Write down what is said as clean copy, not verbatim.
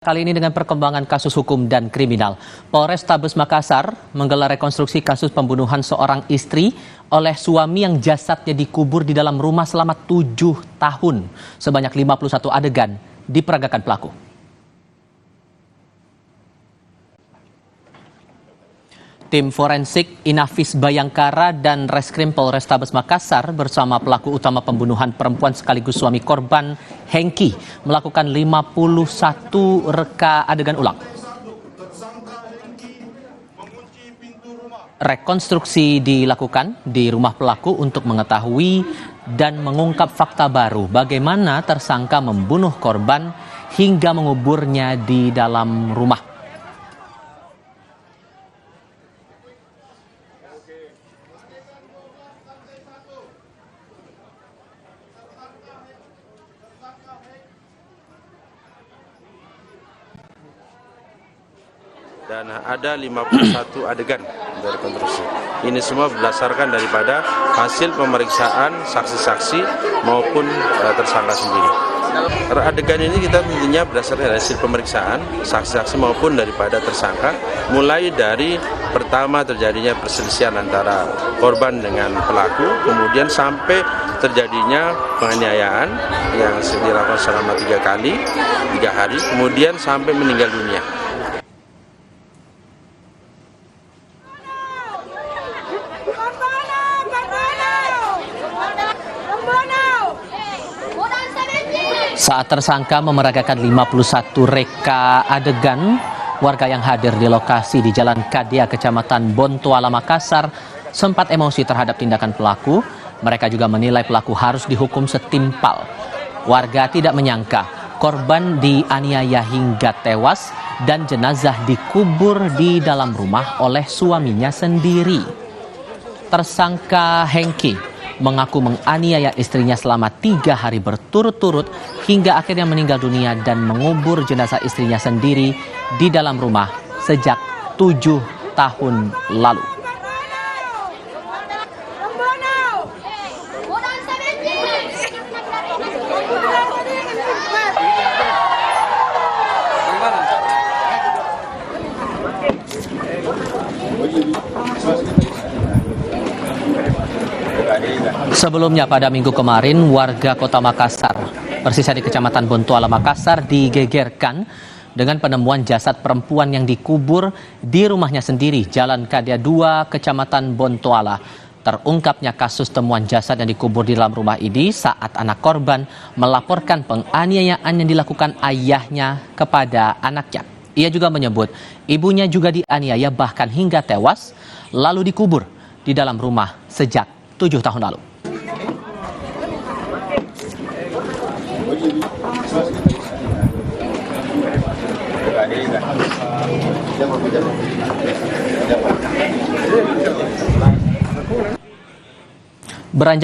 Kali ini dengan perkembangan kasus hukum dan kriminal. Polrestabes Makassar menggelar rekonstruksi kasus pembunuhan seorang istri oleh suami yang jasadnya dikubur di dalam rumah selama 7 tahun. Sebanyak 51 adegan diperagakan pelaku. Tim forensik Inafis Bayangkara dan Reskrim Polrestabes Makassar bersama pelaku utama pembunuhan perempuan sekaligus suami korban Hengki melakukan 51 reka adegan ulang. Rekonstruksi dilakukan di rumah pelaku untuk mengetahui dan mengungkap fakta baru bagaimana tersangka membunuh korban hingga menguburnya di dalam rumah. Dan ada 51 adegan dari rekonstruksi. Ini semua berdasarkan daripada hasil pemeriksaan saksi-saksi maupun tersangka sendiri. Adegan ini kita tentunya berdasarkan hasil pemeriksaan saksi-saksi maupun daripada tersangka, mulai dari pertama terjadinya perselisihan antara korban dengan pelaku, kemudian sampai terjadinya penganiayaan yang dilakukan selama 3 hari, kemudian sampai meninggal dunia. Saat tersangka memeragakan 51 reka adegan, warga yang hadir di lokasi di Jalan Kadia, Kecamatan Bontoala, Makassar, sempat emosi terhadap tindakan pelaku. Mereka juga menilai pelaku harus dihukum setimpal. Warga tidak menyangka korban dianiaya hingga tewas dan jenazah dikubur di dalam rumah oleh suaminya sendiri. Tersangka Hengki mengaku menganiaya istrinya selama 3 hari berturut-turut hingga akhirnya meninggal dunia dan mengubur jenazah istrinya sendiri di dalam rumah sejak 7 tahun lalu. Sebelumnya pada minggu kemarin, warga kota Makassar, persisnya di Kecamatan Bontoala, Makassar, digegerkan dengan penemuan jasad perempuan yang dikubur di rumahnya sendiri, Jalan Kadia 2, Kecamatan Bontoala. Terungkapnya kasus temuan jasad yang dikubur di dalam rumah ini saat anak korban melaporkan penganiayaan yang dilakukan ayahnya kepada anaknya. Ia juga menyebut ibunya juga dianiaya bahkan hingga tewas, lalu dikubur di dalam rumah sejak 7 tahun lalu. Beranjak